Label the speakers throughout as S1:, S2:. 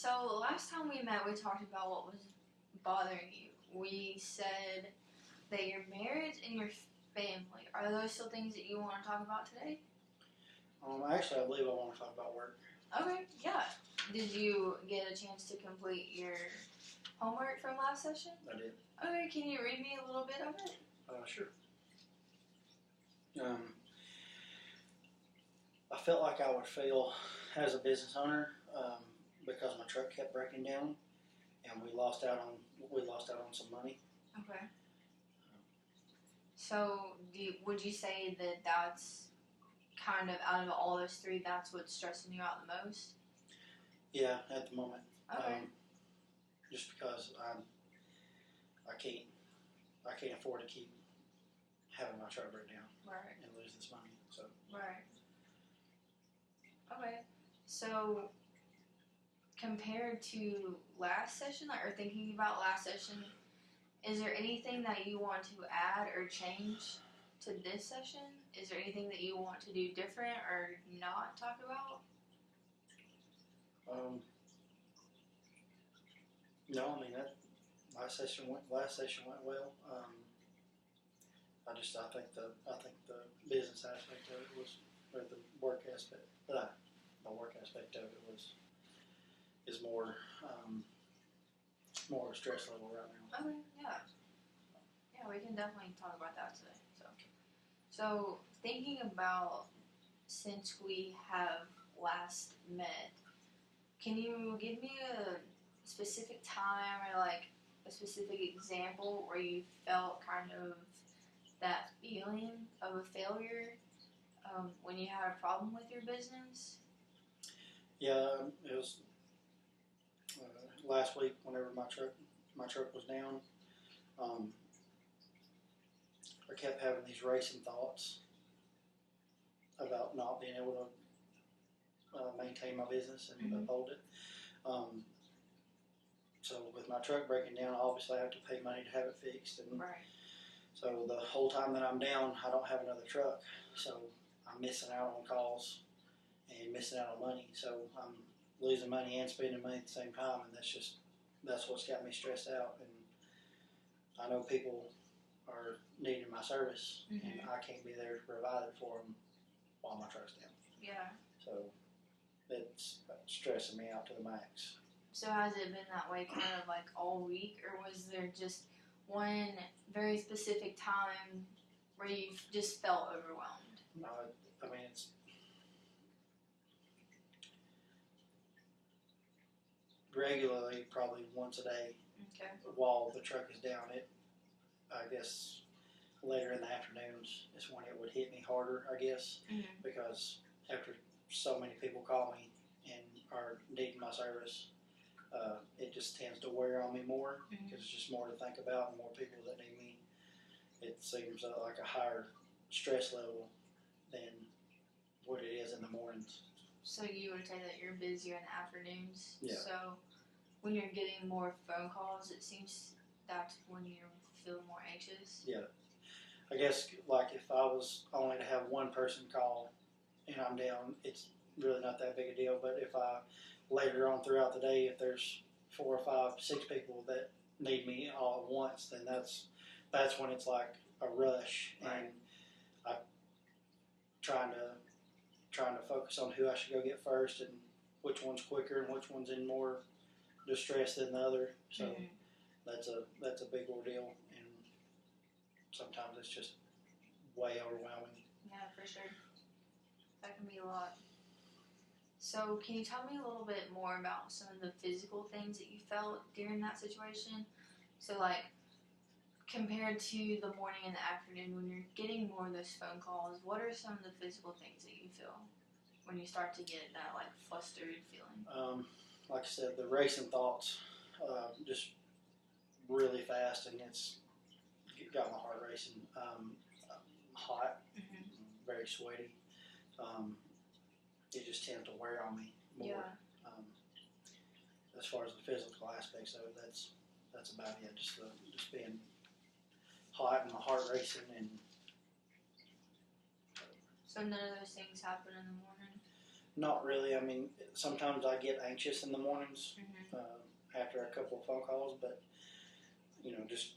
S1: So last time we met, we talked about what was bothering you. We said that your marriage and your family, are those still things that you want to talk about today?
S2: Actually, I believe I want to talk about work.
S1: Okay, yeah. Did you get a chance to complete your homework from last session?
S2: I did.
S1: Okay, can you read me a little bit of it?
S2: Sure. I felt like I would fail as a business owner because my truck kept breaking down, and we lost out on some money.
S1: Okay. So, would you say that that's kind of out of all those three, that's what's stressing you out the most?
S2: Yeah, at the moment.
S1: Okay.
S2: Just because I can't afford to keep having my truck break down
S1: Right.
S2: and lose this money. So.
S1: Right. Okay. So, compared to last session, or thinking about last session, is there anything that you want to add or change to this session? Is there anything that you want to do different or not talk about?
S2: No, I mean that last session went well. I think the business aspect of it was, or the work aspect of it is more stress level right now.
S1: Okay, yeah, we can definitely talk about that today. So thinking about since we have last met, can you give me a specific time or like a specific example where you felt kind of that feeling of a failure when you had a problem with your business?
S2: Yeah, it was last week whenever my truck was down. I kept having these racing thoughts about not being able to maintain my business and uphold it. So with my truck breaking down, obviously I have to pay money to have it fixed, and
S1: right.
S2: So the whole time that I'm down, I don't have another truck, so I'm missing out on calls and missing out on money. So I'm losing money and spending money at the same time, and that's what's got me stressed out. And I know people are needing my service, and I can't be there to provide it for them while my truck's down.
S1: Yeah.
S2: So it's stressing me out to the max.
S1: So has it been that way kind of like all week, or was there just one very specific time where you've just felt overwhelmed?
S2: I mean, it's regularly, probably once a day.
S1: Okay.
S2: While the truck is down, I guess later in the afternoons is when it would hit me harder, I guess, because after so many people call me and are needing my service, it just tends to wear on me more because it's just more to think about and more people that need me. It seems like a higher stress level than what it is in the mornings.
S1: So you would say that you're busier in the afternoons?
S2: Yeah.
S1: So when you're getting more phone calls, it seems that's when you're feeling more anxious?
S2: Yeah. I guess like if I was only to have one person call and I'm down, it's really not that big a deal. But if I later on throughout the day, if there's 4 or 5, 6 people that need me all at once, then that's when it's like a rush,
S1: right.
S2: And I'm trying to focus on who I should go get first and which one's quicker and which one's in more distress than the other. So that's a big ordeal, and sometimes it's just way overwhelming.
S1: Yeah, for sure. That can be a lot. So can you tell me a little bit more about some of the physical things that you felt during that situation? So like compared to the morning and the afternoon when you're getting more of those phone calls, what are some of the physical things that you feel when you start to get that like flustered feeling?
S2: Like I said, the racing thoughts just really fast, and it's got my heart racing. Hot, very sweaty. It just tends to wear on me more.
S1: Yeah.
S2: As far as the physical aspects of it, that's about it. Just being hot and my heart racing, and
S1: so none of those things happen in the morning?
S2: Not really. I mean, sometimes I get anxious in the mornings
S1: Mm-hmm.
S2: after a couple of phone calls, but just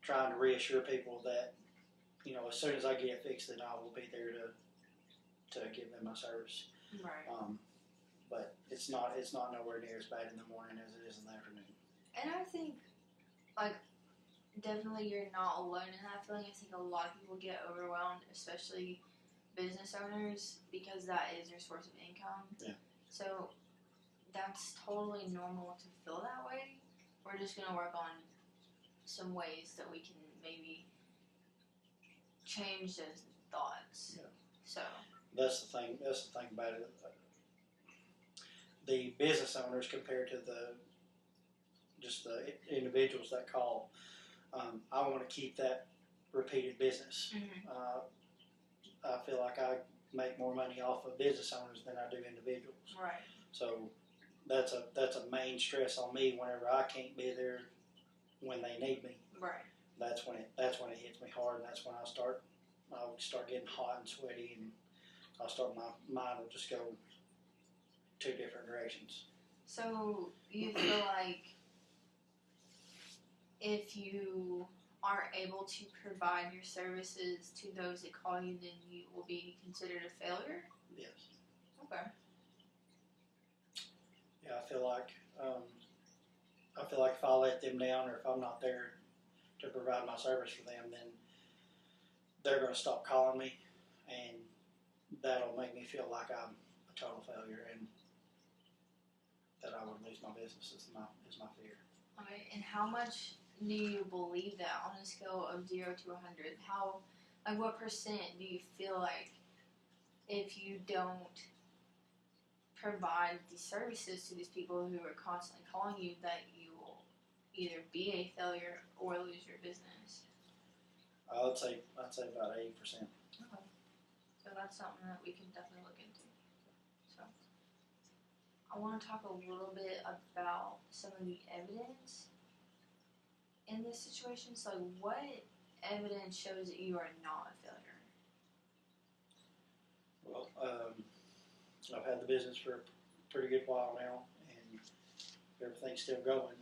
S2: trying to reassure people that as soon as I get it fixed, then I will be there to give them my service.
S1: Right.
S2: But it's not nowhere near as bad in the morning as it is in the afternoon.
S1: And I think, like, definitely you're not alone in that feeling. I think a lot of people get overwhelmed, especially business owners, because that is their source of income.
S2: Yeah.
S1: So that's totally normal to feel that way. We're just going to work on some ways that we can maybe change those thoughts.
S2: Yeah.
S1: So
S2: That's the thing about it. The business owners compared to the individuals that call, I want to keep that repeated business.
S1: mm-hmm.
S2: I feel like I make more money off of business owners than I do individuals.
S1: Right.
S2: So that's a main stress on me whenever I can't be there when they need me.
S1: Right.
S2: That's when it hits me hard, and that's when I'll start getting hot and sweaty, and my mind will just go two different directions.
S1: So you feel like if you aren't able to provide your services to those that call you, then you will be considered a failure?
S2: Yes.
S1: Okay.
S2: Yeah, I feel like if I let them down, or if I'm not there to provide my service for them, then they're going to stop calling me, and that'll make me feel like I'm a total failure, and that I would lose my business is my fear.
S1: Okay, and how much do you believe that on a scale of 0 to 100? What percent do you feel like if you don't provide these services to these people who are constantly calling you, that you will either be a failure or lose your business?
S2: I'd say about 80%.
S1: Okay. So that's something that we can definitely look into. So I want to talk a little bit about some of the evidence in this situation. So what evidence shows that you are not a failure?
S2: Well, I've had the business for a pretty good while now, and everything's still going.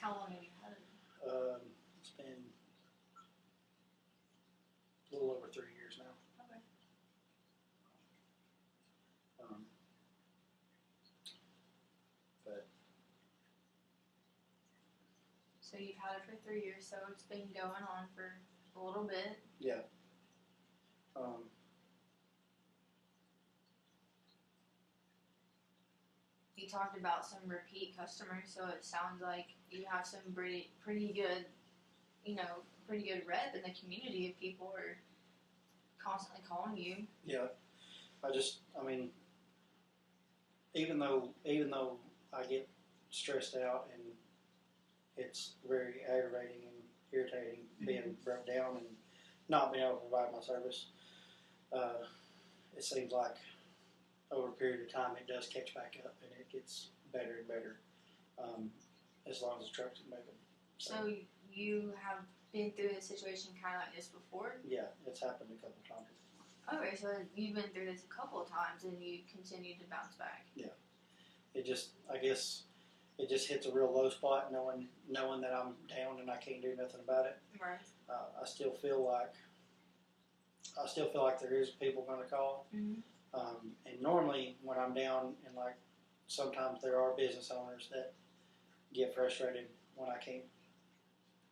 S1: How long have you had it?
S2: It's been a little over 3 years now.
S1: Okay.
S2: But
S1: So you've had it for 3 years, so it's been going on for a little bit.
S2: yeah.
S1: You talked about some repeat customers, so it sounds like you have some pretty good, pretty good rep in the community if people are constantly calling you.
S2: Yeah. I mean, even though I get stressed out and it's very aggravating and irritating being broke down and not being able to provide my service, it seems like over a period of time it does catch back up and it gets better and better, as long as the trucks can make them.
S1: So you have been through a situation kind of like this before?
S2: Yeah, it's happened a couple of times.
S1: Okay, so you've been through this a couple of times and you continue to bounce back.
S2: Yeah. I guess it just hits a real low spot knowing that I'm down and I can't do nothing about it.
S1: Right.
S2: I still feel like there is people going to call.
S1: Mm-hmm.
S2: And normally when I'm down, and like sometimes there are business owners that get frustrated when I can't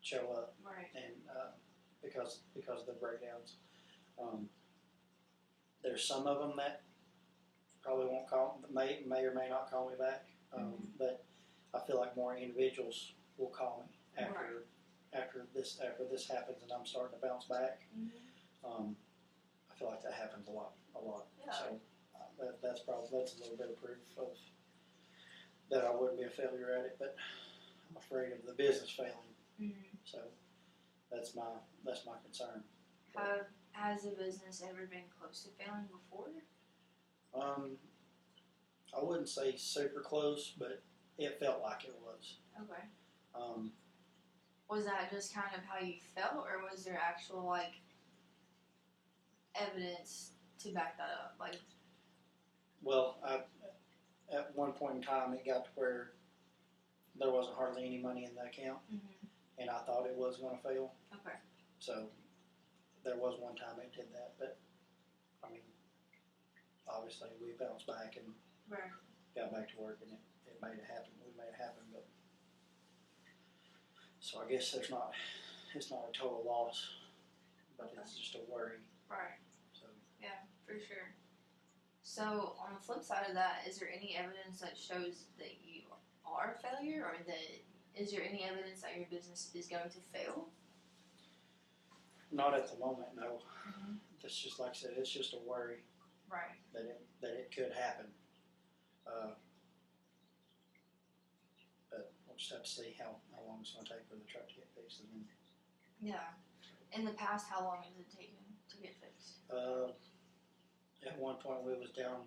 S2: show up.
S1: Right.
S2: And because of the breakdowns. There's some of them that probably won't call, may or may not call me back. But I feel like more individuals will call me after this happens and I'm starting to bounce back.
S1: Mm-hmm.
S2: I feel like that happens a lot.
S1: Yeah.
S2: So that's a little bit of proof of that I wouldn't be a failure at it, but I'm afraid of the business failing.
S1: Mm-hmm.
S2: So that's my concern.
S1: Has the business ever been close to failing before?
S2: I wouldn't say super close, but it felt like it was.
S1: Okay.
S2: Um,
S1: Was that just kind of how you felt, or was there actual evidence to back that up? Like,
S2: Well, at one point in time, it got to where there wasn't hardly any money in the account, and I thought it was going to fail.
S1: okay,
S2: So there was one time it did that, but I mean, obviously we bounced back and
S1: right.
S2: got back to work, and it made it happen. We made it happen, but so I guess it's not a total loss, but it's just a worry.
S1: Right.
S2: So
S1: Yeah, for sure. So on the flip side of that, is there any evidence that shows that you are a failure, or that is there any evidence that your business is going to fail?
S2: not at the moment, no. It's just like I said, it's just a worry
S1: Right.
S2: that it could happen. But we'll just have to see how long it's going to take for the truck to get fixed. And then,
S1: Yeah. In the past, how long has it taken to get fixed?
S2: at one point we was down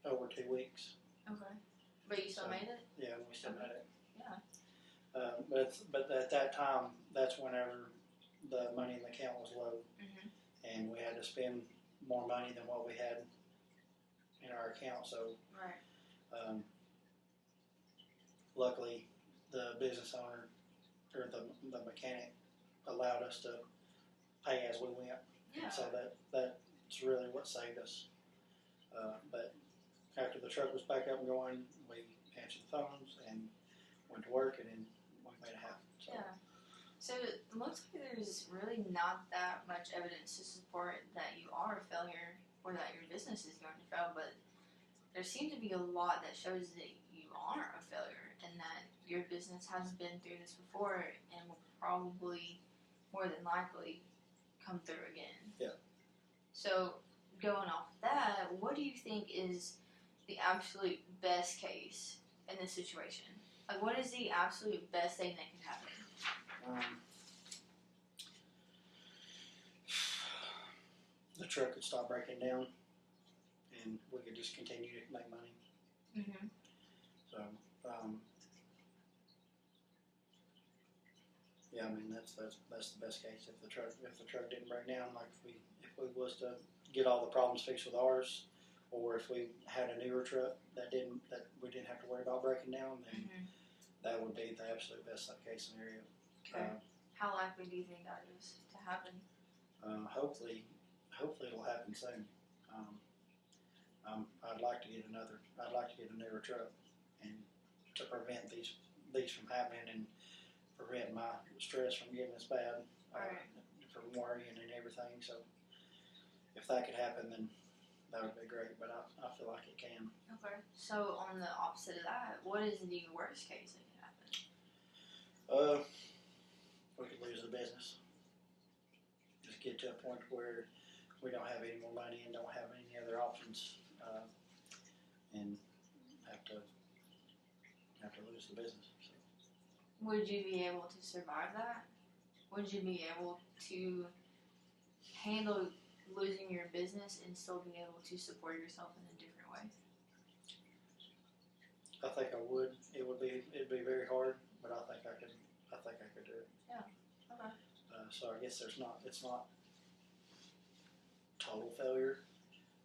S2: over 2 weeks.
S1: Okay. But you still
S2: So,
S1: made it?
S2: Yeah, we still had it.
S1: Yeah.
S2: But at that time, that's whenever the money in the account was low, and we had to spend more money than what we had in our account. So
S1: Right.
S2: luckily, the business owner or the mechanic allowed us to pay as we went.
S1: Yeah.
S2: So that's really what saved us. But after the truck was back up and going, we answered the phones and went to work, and then we made it happen. So.
S1: Yeah. So it looks like there's really not that much evidence to support that you are a failure or that your business is going to fail, but there seems to be a lot that shows that you aren't a failure and that your business has been through this before and will probably, more than likely, come through again.
S2: Yeah.
S1: So going off that, what do you think is the absolute best case in this situation? Like, what is the absolute best thing that can happen?
S2: The truck could stop breaking down, and we could just continue to make money.
S1: Mm-hmm.
S2: So, yeah, I mean that's the best case. If the truck didn't break down, like if we was to get all the problems fixed with ours, or if we had a newer truck that we didn't have to worry about breaking down, then that would be the absolute best case scenario.
S1: Okay. How likely do you think that is to happen?
S2: Hopefully it'll happen soon. I'd like to get a newer truck, and to prevent these from happening and prevent my stress from getting as bad, from worrying and everything. So if that could happen, then that would be great. But I feel like it can.
S1: Okay. So on the opposite of that, what is the worst case that can happen?
S2: We could lose the business. Just get to a point where we don't have any more money and don't have any other options, and have to lose the business. So.
S1: Would you be able to survive that? Would you be able to handle losing your business and still be able to support yourself in a different way?
S2: I think I would. It'd be very hard, but I think I could do it.
S1: Yeah. Okay.
S2: So I guess it's not total failure,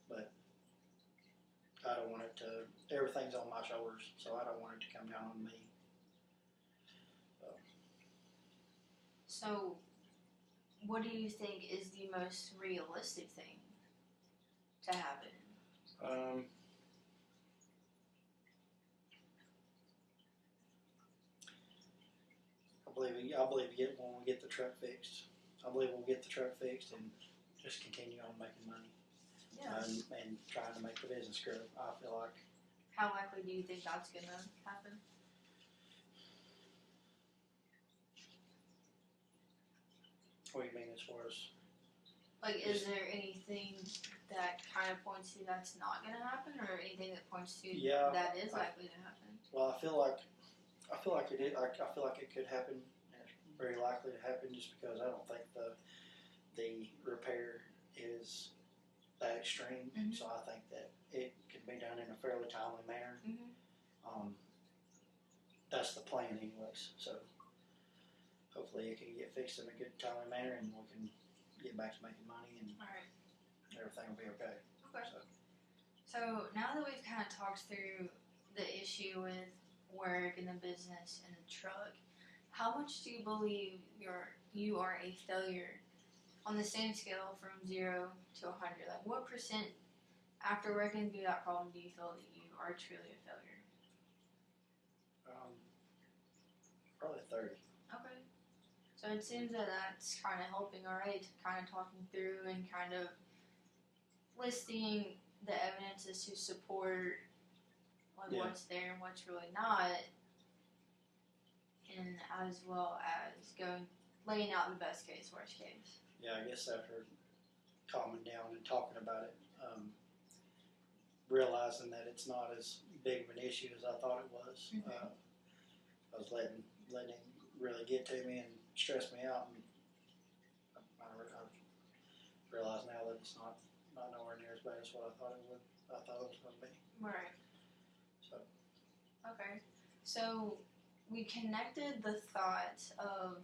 S2: but I don't want it to. Everything's on my shoulders, so I don't want it to come down on me.
S1: So, what do you think is the most realistic thing to happen?
S2: I believe when we get the truck fixed. I believe we'll get the truck fixed and just continue on making money.
S1: Yeah.
S2: And trying to make the business grow. I feel like.
S1: How likely do you think that's gonna happen?
S2: What do you mean as far as?
S1: Like, is there anything that kind of points to that's not gonna happen, or anything that points to that is likely to happen?
S2: Well, I feel like it is. I feel like it could happen. It's very likely to happen, just because I don't think the repair is that extreme. So I think that it can be done in a fairly timely manner. That's the plan, anyways. So hopefully it can get fixed in a good timely manner, and we can get back to making money and everything will be okay.
S1: Okay. So now that we've kind of talked through the issue with work and the business and the truck, how much do you believe you are a failure on the same scale from 0 to 100? Like, what percent after working through that problem do you feel that you are truly a failure?
S2: Probably 30.
S1: Okay. So it seems that that's kind of helping already, to kind of talking through and kind of listing the evidences to support like what's there and what's really not, and as well as laying out the best case, worst case.
S2: Yeah, I guess after calming down and talking about it, realizing that it's not as big of an issue as I thought it was.
S1: Mm-hmm.
S2: I was letting it really get to me and stress me out, and I realize now that it's not nowhere near as bad as what I thought it was going to be.
S1: Right.
S2: So.
S1: Okay. So we connected the thought of,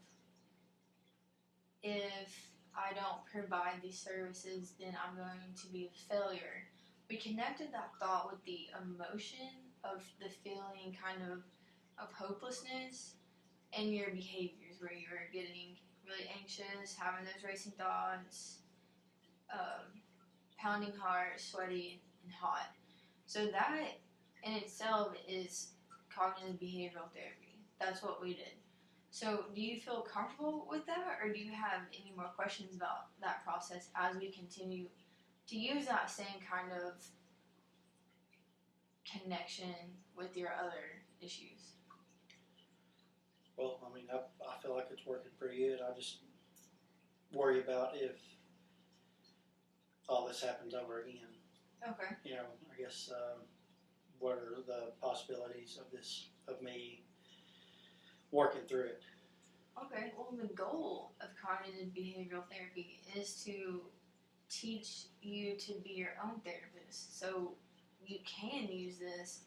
S1: if I don't provide these services, then I'm going to be a failure. We connected that thought with the emotion of the feeling kind of hopelessness and your behaviors, where you're getting really anxious, having those racing thoughts, pounding heart, sweaty, and hot. So that in itself is cognitive behavioral therapy. That's what we did. So do you feel comfortable with that, or do you have any more questions about that process as we continue to use that same kind of connection with your other issues?
S2: Well, I mean, I feel like it's working pretty good. I just worry about if all this happens over again.
S1: Okay.
S2: You know, I guess what are the possibilities of me working through it?
S1: Okay. Well, the goal of cognitive behavioral therapy is to teach you to be your own therapist. So you can use this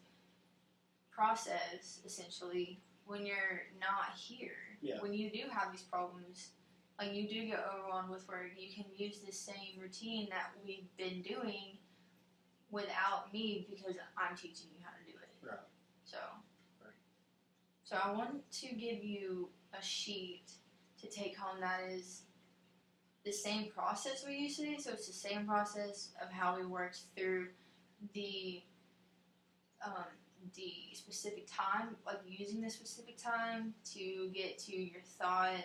S1: process essentially when you're not here.
S2: Yeah.
S1: When you do have these problems, like you do get overwhelmed with work, you can use this same routine that we've been doing without me, because I'm teaching you how to do it.
S2: Right.
S1: So.
S2: Right.
S1: So I want to give you a sheet to take home that is the same process we use today. So it's the same process of how we worked through the specific time, like using the specific time to get to your thought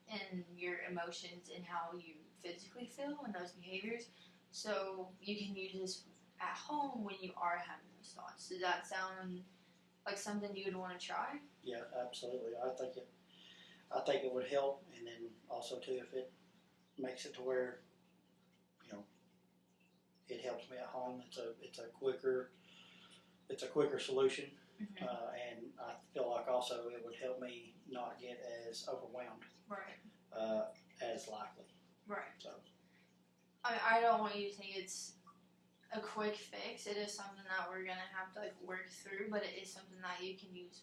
S1: and your emotions and how you physically feel and those behaviors. So you can use this at home when you are having those thoughts. Does that sound like something you would want to try?
S2: Yeah, absolutely. I think it would help, and then also too, if it makes it to where, you know, it helps me at home. It's a quicker solution,
S1: Mm-hmm.
S2: And I feel like also it would help me not get as overwhelmed.
S1: Right.
S2: As likely.
S1: Right.
S2: So.
S1: I don't want you to think it's a quick fix. It is something that we're gonna have to work through, but it is something that you can use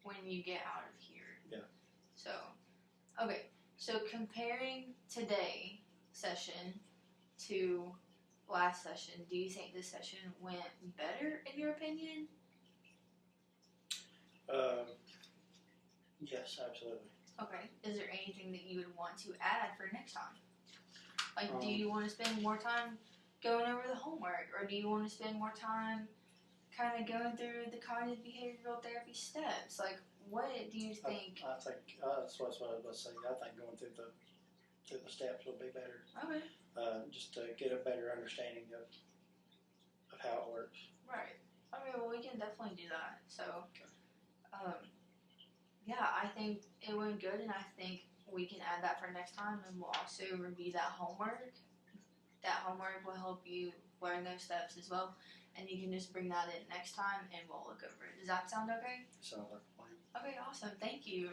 S1: when you get out of here.
S2: Yeah.
S1: So, okay. So comparing today session to last session, do you think this session went better in your opinion?
S2: Yes, absolutely.
S1: Okay. Is there anything that you would want to add for next time? Like, do you want to spend more time going over the homework, or do you want to spend more time kind of going through the cognitive behavioral therapy steps? Like, what do you think?
S2: I think that's what I was about to say. I think going through the steps would be better.
S1: Okay.
S2: Just to get a better understanding of how it works.
S1: Right. Okay, well, we can definitely do that. So, yeah, I think it went good, and I think we can add that for next time, and we'll also review that homework. That homework will help you learn those steps as well, and you can just bring that in next time, and we'll look over it. Does that sound okay?
S2: Sounds like a plan.
S1: Okay, awesome. Thank you.